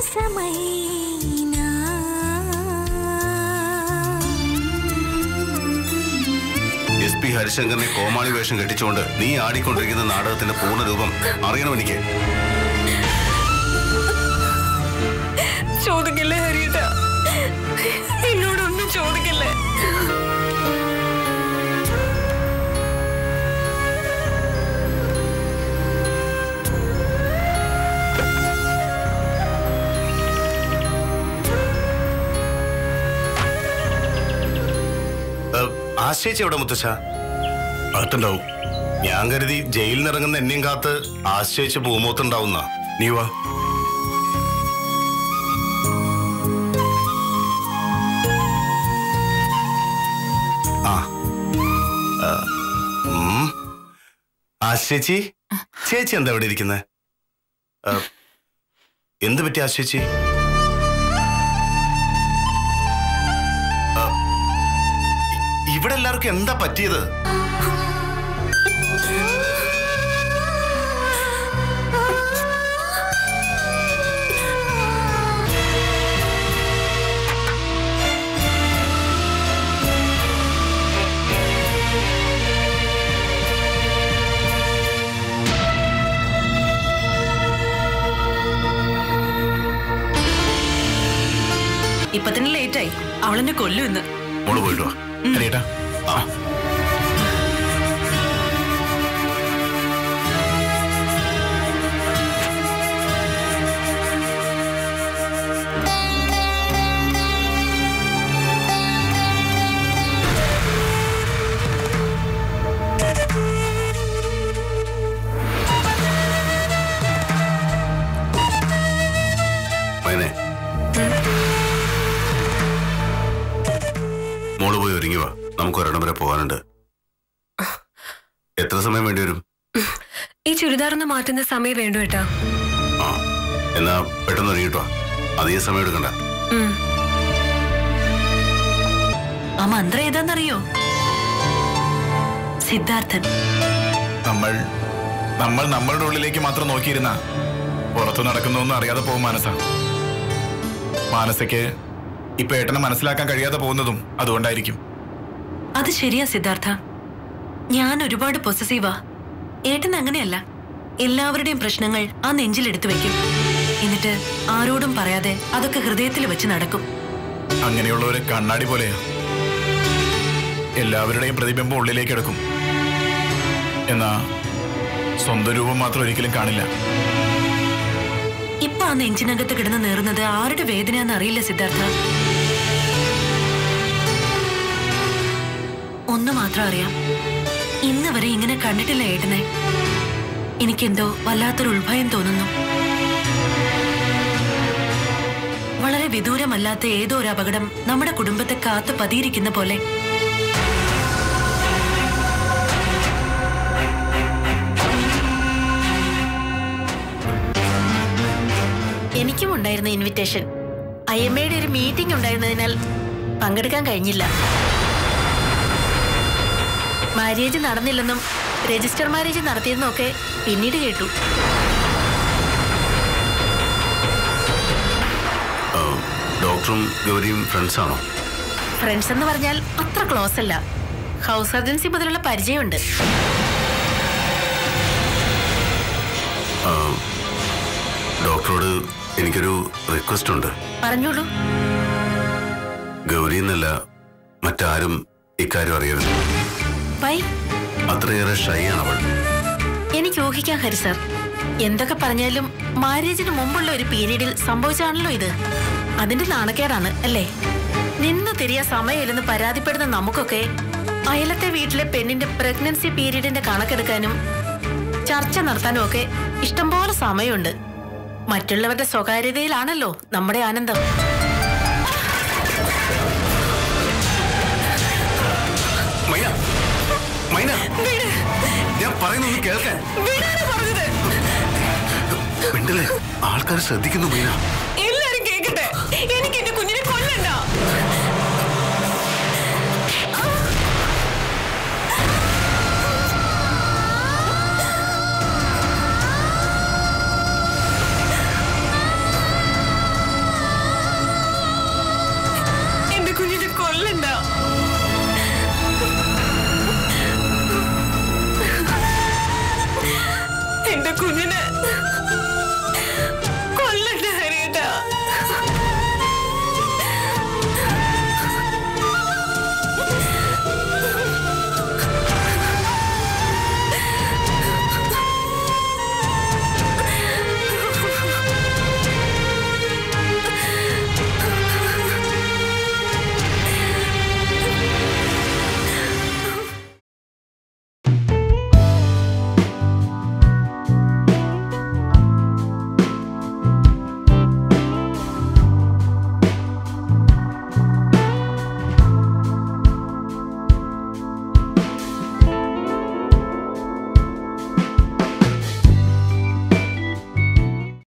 SP ഹരിശങ്കറിനെ കോമാളി വേഷം കെട്ടിച്ചുകൊണ്ട് നീ ആടിക്കൊണ്ടിരിക്കുന്ന നാടകത്തിന്റെ പൂർണ്ണരൂപം അറിയണം എനിക്ക്. ചോദിക്കല്ലേ ഹരിയേട്ട, എന്നോടൊന്നും ചോദിക്കല്ലേ. ആശ്രയിച്ച് എവിടെ മുത്തശ്ശ? അകത്തുണ്ടാവും. ഞാൻ കരുതി ജയിലിൽ നിന്ന് ഇറങ്ങുന്ന എന്നെയും കാത്ത് ആശ്രയിച്ച് പൂമോത്തുണ്ടാവുന്ന. നീ വാ. ആശ്രയിച്ചി, ചേച്ചി എന്താ ഇവിടെ ഇരിക്കുന്നത്? എന്ത് പറ്റി ആശ്രയിച്ചി? ഇവിടെ എല്ലാവർക്കും എന്താ പറ്റിയത്? ഇപ്പൊ തന്നെ ലേറ്റായി. അവളെന്നെ കൊല്ലു ഇന്ന്. മോള് പോയിട്ടോ. മോള് പോയി ഒരുങ്ങി വാ, നമുക്ക് ഒരിടം വരെ പോകാനുണ്ട്. എത്ര സമയം വേണ്ടി വരും? ഈ ചുരിദാറൊന്ന് മാറ്റുന്ന സമയം വേണ്ടു കേട്ടാ. എന്നാ പെട്ടെന്ന് ഒരുങ്ങിട്ടോ, അധികം സമയം എടുക്കണ്ട. ആ മന്ത്രം ഏതാന്നറിയോ? സിദ്ധാർത്ഥൻ. നമ്മൾ നമ്മളുടെ ഉള്ളിലേക്ക് മാത്രം നോക്കിയിരുന്ന പുറത്തു നടക്കുന്നൊന്നും അറിയാതെ പോകും മാനസയ്ക്ക് ഇപ്പൊ ഏട്ടനെ മനസ്സിലാക്കാൻ കഴിയാതെ പോകുന്നതും അതുകൊണ്ടായിരിക്കും. അത് ശരിയാ സിദ്ധാർത്ഥ, ഞാൻ ഒരുപാട് പൊസസീവാ. ഏട്ടൻ അങ്ങനെയല്ല. എല്ലാവരുടെയും പ്രശ്നങ്ങൾ ആ നെഞ്ചിലെടുത്തു വെക്കും. എന്നിട്ട് ആരോടും പറയാതെ അതൊക്കെ ഹൃദയത്തിൽ വെച്ച് നടക്കും. അങ്ങനെയുള്ളവര് കണ്ണാടി പോലെയാ. എല്ലാവരുടെയും പ്രതിബിംബം ഉള്ളിലേക്ക് എടുക്കും. എന്നാ സ്വന്തം രൂപം മാത്രം ഒരിക്കലും കാണില്ല. ഇപ്പൊ ആ നെഞ്ചിനകത്ത് കിടന്ന് നേറുന്നത് ആരുടെ വേദനയാന്ന് അറിയില്ല സിദ്ധാർത്ഥ. ഒന്ന് മാത്രം അറിയാം, ഇന്ന് വരെ ഇങ്ങനെ കണ്ടിട്ടില്ല ഏട്ടനെ. എനിക്കെന്തോ വല്ലാത്തൊരു ഉൾഭയം തോന്നുന്നു. വളരെ വിദൂരമല്ലാത്ത ഏതോ ഒരു അപകടം നമ്മുടെ കുടുംബത്തെ കാത്തു പതിയിരിക്കുന്ന പോലെ. എനിക്കും ഉണ്ടായിരുന്ന ഇൻവിറ്റേഷൻ. IMAയുടെ ഒരു മീറ്റിംഗ് ഉണ്ടായിരുന്നതിനാൽ പങ്കെടുക്കാൻ കഴിഞ്ഞില്ല. മാരേജ് നടന്നില്ലെന്നും രജിസ്റ്റർ മാരേജ് നടത്തിയെന്നൊക്കെ പിന്നീട് കേട്ടു. ഡോക്ടറും ഗൗരിയും ഫ്രണ്ട്സ് ആണോ? ഫ്രണ്ട്സ് എന്ന് പറഞ്ഞാൽ അത്ര ക്ലോസ് അല്ല. ഹൗസ് സർജൻസി മുതലുള്ള പരിചയമുണ്ട്. ഡോക്ടറോട് എനിക്കൊരു റിക്വസ്റ്റ് ഉണ്ട്. പറഞ്ഞോളൂ. ഗൗരി എന്നല്ല മറ്റാരും ഇക്കാര്യം അറിയരുത്. അത്രയേറെ ഷൈ ആണ് അവൾ. എനിക്ക് ഊഹിക്കാം ഹരി സർ. എന്തൊക്കെ പറഞ്ഞാലും മാരേജിന് മുമ്പുള്ള ഒരു പീരീഡിൽ സംഭവിച്ചാണല്ലോ ഇത്. അതിന്റെ നാണക്കേടാണ് അല്ലേ? നിന്ന് തിരിയാ സമയമില്ലെന്ന് പരാതിപ്പെടുന്ന നമുക്കൊക്കെ അയലത്തെ വീട്ടിലെ പെണ്ണിന്റെ പ്രഗ്നൻസി പീരീഡിന്റെ കണക്കെടുക്കാനും ചർച്ച നടത്താനും ഒക്കെ ഇഷ്ടംപോലെ സമയമുണ്ട്. മറ്റുള്ളവരുടെ സ്വകാര്യതയിലാണല്ലോ നമ്മുടെ ആനന്ദം. ഞാൻ പറയുന്നൊന്ന് കേൾക്കാൻ. ആൾക്കാർ ശ്രദ്ധിക്കുന്നു മീന. എല്ലാരും കേൾക്കട്ടെ. എനിക്ക് എന്റെ കുഞ്ഞിനെ കൊല്ലണ്ട.